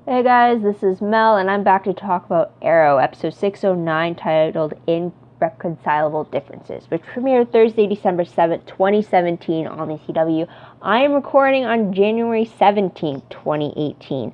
Hey guys, this is Mel, and I'm back to talk about Arrow, episode 609, titled Irreconcilable Differences, which premiered Thursday, December 7th, 2017 on the CW. I am recording on January 17th, 2018.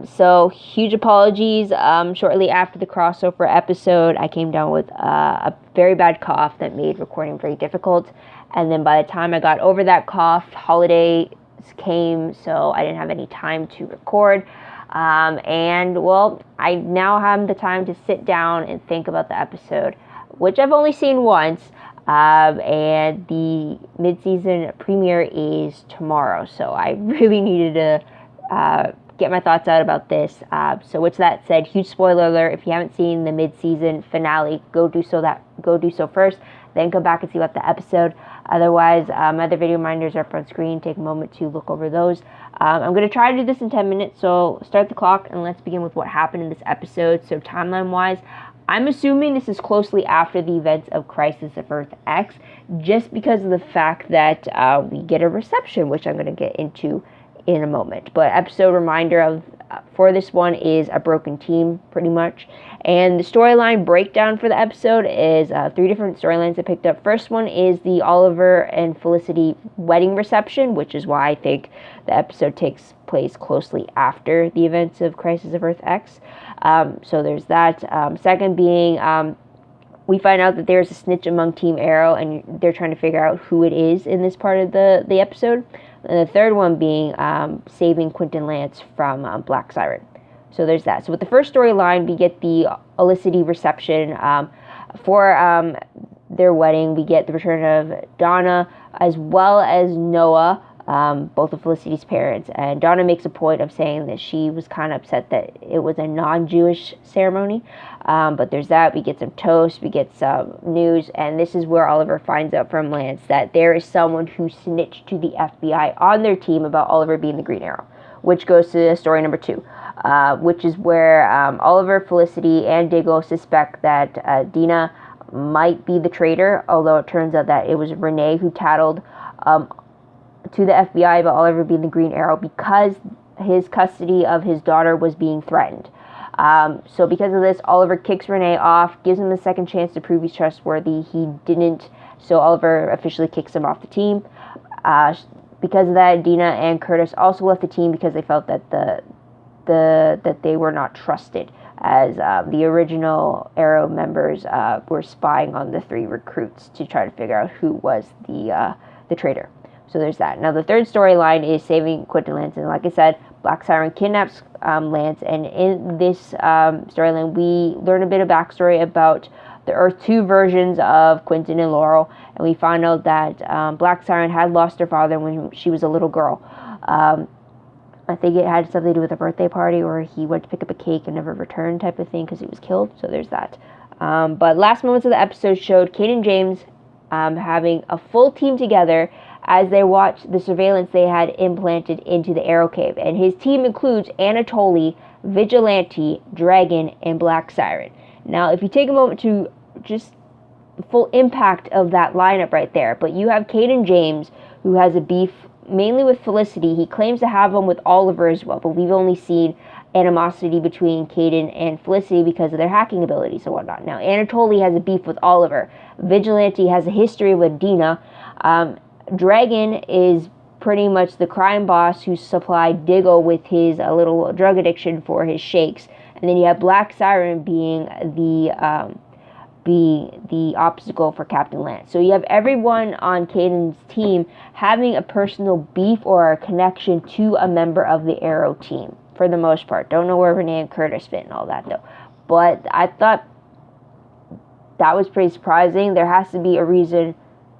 So, huge apologies. Shortly after the crossover episode, I came down with a very bad cough that made recording very difficult. And then by the time I got over that cough, holiday came, so I didn't have any time to record. I now have the time to sit down and think about the episode, which I've only seen once. And the mid-season premiere is tomorrow, so I really needed to get my thoughts out about this. So with that said, huge spoiler alert: if you haven't seen the mid-season finale, go do so first, then come back and see about the episode. Otherwise, other video reminders are up on screen. Take a moment to look over those. I'm going to try to do this in 10 minutes, so start the clock and let's begin with what happened in this episode. So timeline-wise, I'm assuming this is closely after the events of Crisis of Earth X, just because of the fact that we get a reception, which I'm going to get into in a moment. But episode reminder of for this one is a broken team, pretty much. And the storyline breakdown for the episode is 3 different storylines I picked up. First one is the Oliver and Felicity wedding reception, which is why I think the episode takes place closely after the events of Crisis of Earth X. So there's that. Second being, we find out that there's a snitch among Team Arrow, and they're trying to figure out who it is in this part of the episode. And the third one being saving Quentin Lance from Black Siren. So there's that. So with the first storyline, we get the Olicity reception for their wedding. We get the return of Donna as well as Noah, both of Felicity's parents. And Donna makes a point of saying that she was kind of upset that it was a non-Jewish ceremony. But there's that. We get some toast. We get some news. And this is where Oliver finds out from Lance that there is someone who snitched to the FBI on their team about Oliver being the Green Arrow, which goes to story number 2. Which is where Oliver, Felicity, and Diggle suspect that Dina might be the traitor, although it turns out that it was Renee who tattled to the FBI about Oliver being the Green Arrow because his custody of his daughter was being threatened. So because of this, Oliver kicks Renee off, gives him a second chance to prove he's trustworthy. He didn't, so Oliver officially kicks him off the team. Because of that, Dina and Curtis also left the team because they felt that that they were not trusted, as the original Arrow members were spying on the 3 recruits to try to figure out who was the traitor. So there's that. Now the third storyline is saving Quentin Lance, and like I said, Black Siren kidnaps Lance, and in this storyline we learn a bit of backstory about the Earth 2 versions of Quentin and Laurel, and we find out that Black Siren had lost her father when she was a little girl. I think it had something to do with a birthday party, or he went to pick up a cake and never returned type of thing because he was killed. So there's that. But last moments of the episode showed Kate and James having a full team together as they watched the surveillance they had implanted into the Arrow Cave. And his team includes Anatoly, Vigilante, Dragon, and Black Siren. Now, if you take a moment to just the full impact of that lineup right there, but you have Kate and James, who has a beef mainly with Felicity. He claims to have them with Oliver as well, but we've only seen animosity between Caden and Felicity because of their hacking abilities and whatnot. Now, Anatoly has a beef with Oliver. Vigilante has a history with Dina. Dragon is pretty much the crime boss who supplied Diggle with his little drug addiction for his shakes. And then you have Black Siren being the obstacle for Captain Lance. So you have everyone on Caden's team having a personal beef or a connection to a member of the Arrow team, for the most part. Don't know where Renee and Curtis fit and all that, though. But I thought that was pretty surprising. There has to be a reason.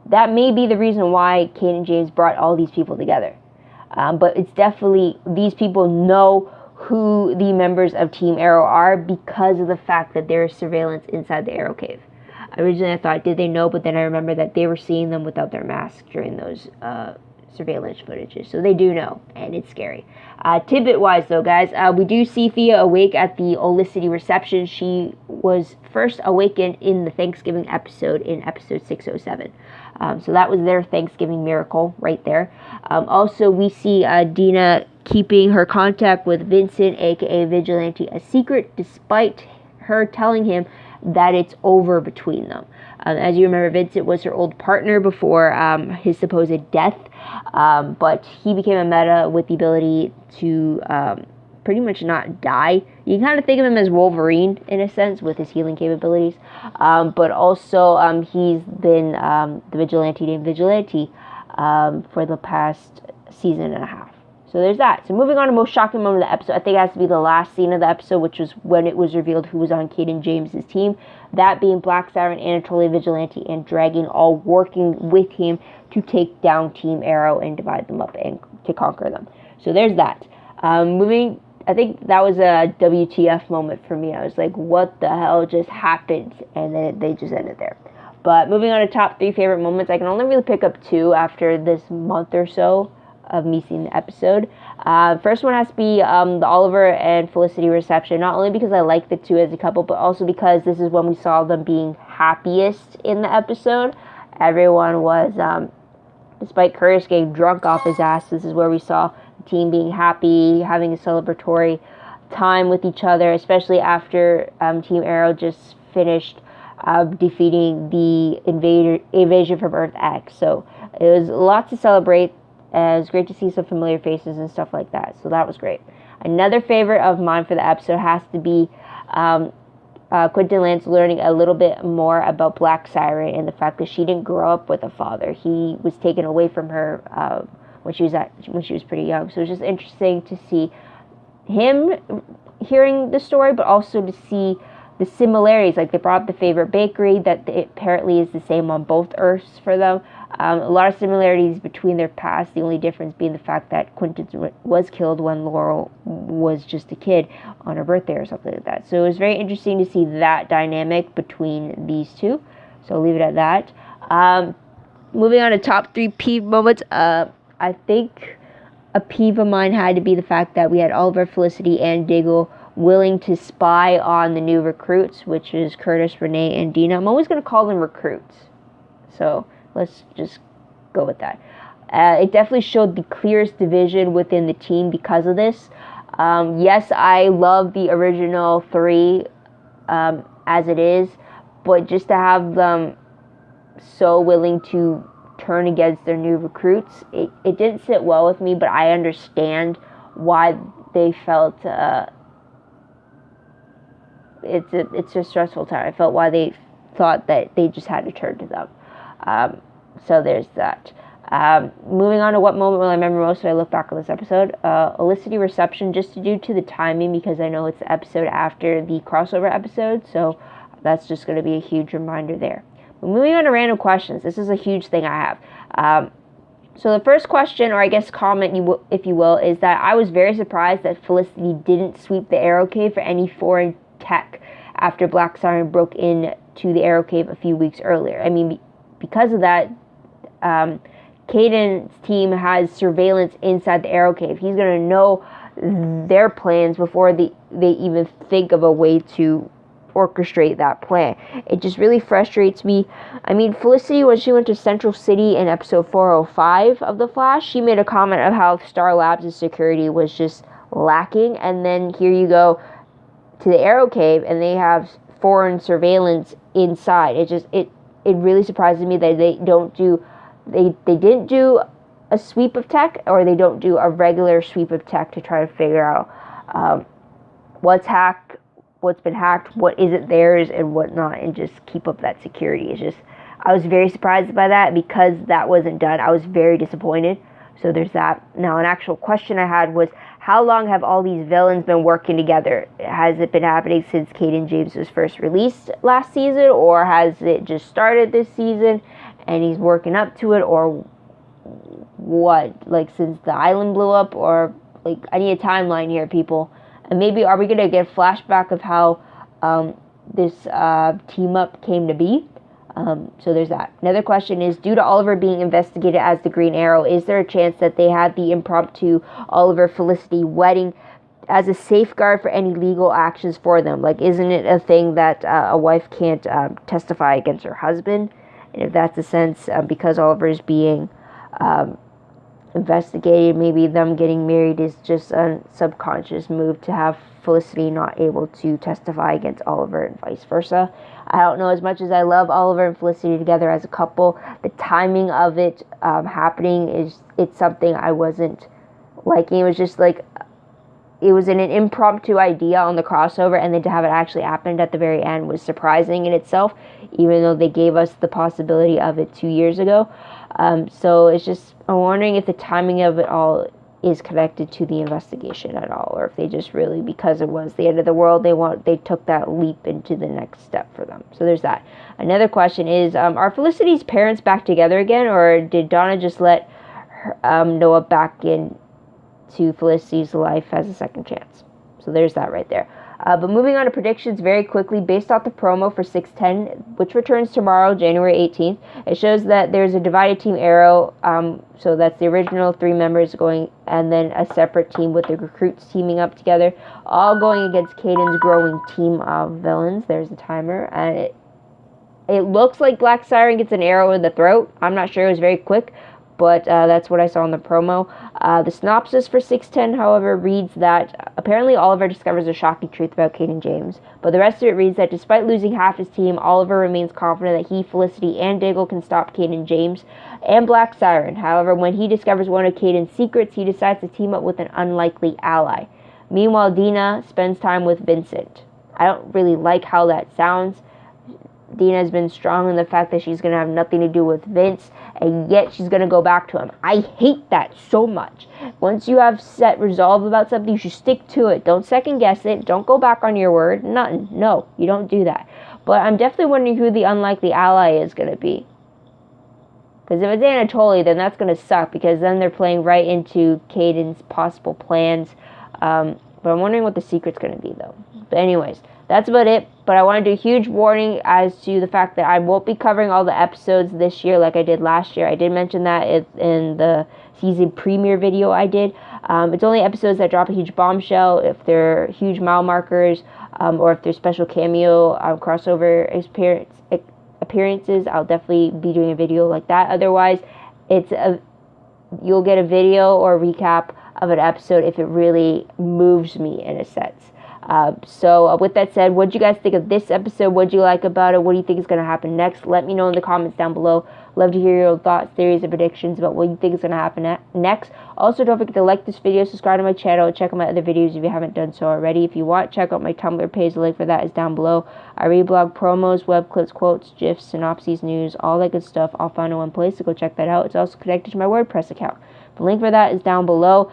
That may be the reason why Kate and James brought all these people together. But it's definitely, these people know who the members of Team Arrow are because of the fact that there is surveillance inside the Arrow Cave. Originally I thought, did they know? But then I remember that they were seeing them without their masks during those surveillance footages. So they do know, and it's scary. Tidbit-wise, though, guys, we do see Thea awake at the Olicity reception. She was first awakened in the Thanksgiving episode in episode 607. So that was their Thanksgiving miracle right there. Also, we see Dina keeping her contact with Vincent, aka Vigilante, a secret, despite her telling him that it's over between them. As you remember, Vincent was her old partner before his supposed death, but he became a meta with the ability to pretty much not die. You can kind of think of him as Wolverine in a sense with his healing capabilities, but also he's been the Vigilante named Vigilante for the past season and a half. So there's that. So moving on to most shocking moment of the episode, I think it has to be the last scene of the episode, which was when it was revealed who was on Caden James' team. That being Black Siren, Anatoly Vigilante, and Dragon all working with him to take down Team Arrow and divide them up and to conquer them. So there's that. I think that was a WTF moment for me. I was like, what the hell just happened? And then they just ended there. But moving on to top 3 favorite moments, I can only really pick up 2 after this month or so of me seeing the episode. First one has to be the Oliver and Felicity reception, not only because I like the two as a couple, but also because this is when we saw them being happiest in the episode. Everyone was, despite Curtis getting drunk off his ass, this is where we saw the team being happy, having a celebratory time with each other, especially after Team Arrow just finished defeating the invasion from Earth X. So it was a lot to celebrate. It was great to see some familiar faces and stuff like that. So that was great. Another favorite of mine for the episode has to be Quentin Lance learning a little bit more about Black Siren and the fact that she didn't grow up with a father. He was taken away from her when she was pretty young. So it was just interesting to see him hearing the story, but also to see the similarities. Like, they brought up the favorite bakery that apparently is the same on both Earths for them. A lot of similarities between their past, the only difference being the fact that Quentin was killed when Laurel was just a kid on her birthday or something like that. So it was very interesting to see that dynamic between these two. So I'll leave it at that. Moving on to top 3 peeve moments. I think a peeve of mine had to be the fact that we had Oliver, Felicity, and Diggle willing to spy on the new recruits, which is Curtis, Renee, and Dina. I'm always going to call them recruits. So let's just go with that. It definitely showed the clearest division within the team because of this. Yes, I love the original 3 as it is, but just to have them so willing to turn against their new recruits, it didn't sit well with me, but I understand why they felt it's a stressful time. I felt why they thought that they just had to turn to them. So there's that. Moving on to what moment will I remember most when I look back on this episode. Felicity reception, just due to the timing, because I know it's the episode after the crossover episode, so that's just going to be a huge reminder there. But moving on to random questions, this is a huge thing I have. So the first question, or I guess comment, if you will, is that I was very surprised that Felicity didn't sweep the Arrow Cave for any foreign tech after Black Siren broke into the Arrow Cave a few weeks earlier. I mean, because of that, Caden's team has surveillance inside the Arrow Cave. He's going to know their plans before they even think of a way to orchestrate that plan. It just really frustrates me. I mean, Felicity, when she went to Central City in episode 405 of The Flash, she made a comment of how Star Labs' security was just lacking, and then here you go to the Arrow Cave and they have foreign surveillance inside. It really surprises me that they didn't do a sweep of tech, or they don't do a regular sweep of tech to try to figure out what's hacked, what's been hacked, what isn't theirs, and whatnot, and just keep up that security. I was very surprised by that because that wasn't done. I was very disappointed. So there's that. Now, an actual question I had was, how long have all these villains been working together? Has it been happening since Caden James was first released last season, or has it just started this season and he's working up to it, or what? Like, since the island blew up, or like, I need a timeline here, people. And maybe are we going to get a flashback of how this team up came to be? So there's that. Another question is, due to Oliver being investigated as the Green Arrow, is there a chance that they had the impromptu Oliver-Felicity wedding as a safeguard for any legal actions for them? Like, isn't it a thing that a wife can't testify against her husband? And if that's the sense, because Oliver is being investigated, maybe them getting married is just a subconscious move to have Felicity not able to testify against Oliver and vice versa. I don't know, as much as I love Oliver and Felicity together as a couple, the timing of it happening it's something I wasn't liking. It was just like, it was an impromptu idea on the crossover, and then to have it actually happen at the very end was surprising in itself, even though they gave us the possibility of it 2 years ago. So it's just, I'm wondering if the timing of it all is connected to the investigation at all, or if they just really, because it was the end of the world, they took that leap into the next step for them. So there's that. Another question is, are Felicity's parents back together again, or did Donna just let Noah back in to Felicity's life as a second chance? So there's that right there. But moving on to predictions very quickly, based off the promo for 610, which returns tomorrow, January 18th, it shows that there's a divided team arrow. So that's the original 3 members going, and then a separate team with the recruits teaming up together, all going against Caden's growing team of villains. There's the timer, and it looks like Black Siren gets an arrow in the throat. I'm not sure, it was very quick, but that's what I saw in the promo. The synopsis for 610, however, reads that apparently Oliver discovers a shocking truth about Cade and James, but the rest of it reads that despite losing half his team, Oliver remains confident that he, Felicity, and Diggle can stop Cade and James and Black Siren. However, when he discovers one of Caden's secrets, he decides to team up with an unlikely ally. Meanwhile, Dina spends time with Vincent. I don't really like how that sounds. Dina has been strong in the fact that she's going to have nothing to do with Vince, and yet she's going to go back to him. I hate that so much. Once you have set resolve about something, you should stick to it. Don't second guess it. Don't go back on your word. Nothing. No, you don't do that. But I'm definitely wondering who the unlikely ally is going to be. Because if it's Anatoly, then that's going to suck, because then they're playing right into Caden's possible plans. But I'm wondering what the secret's going to be, though. But anyways, that's about it. But I want to do a huge warning as to the fact that I won't be covering all the episodes this year like I did last year. I did mention that in the season premiere video I did. It's only episodes that drop a huge bombshell, if they're huge mile markers, or if there's special cameo crossover appearances. I'll definitely be doing a video like that. Otherwise, you'll get a video or a recap of an episode if it really moves me in a sense. So with that said, what do you guys think of this episode? What do you like about it? What do you think is going to happen next? Let me know in the comments down below. Love to hear your thoughts, theories, and predictions about what you think is going to happen next. Also, don't forget to like this video, subscribe to my channel, and check out my other videos if you haven't done so already. If you want, check out my Tumblr page. The link for that is down below. I reblog promos, web clips, quotes, gifs, synopses, news, all that good stuff, all found in one place, so go check that out. It's also connected to my WordPress account. The link for that is down below.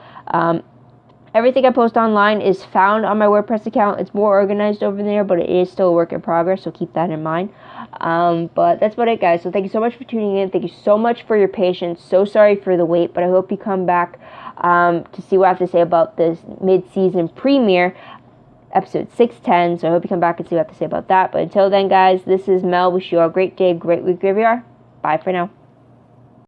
Everything I post online is found on my WordPress account. It's more organized over there, but it is still a work in progress, so keep that in mind. But that's about it, guys. So thank you so much for tuning in. Thank you so much for your patience. So sorry for the wait, but I hope you come back to see what I have to say about this mid-season premiere, episode 610. So I hope you come back and see what I have to say about that. But until then, guys, this is Mel. Wish you all a great day, great week, wherever you are. Bye for now.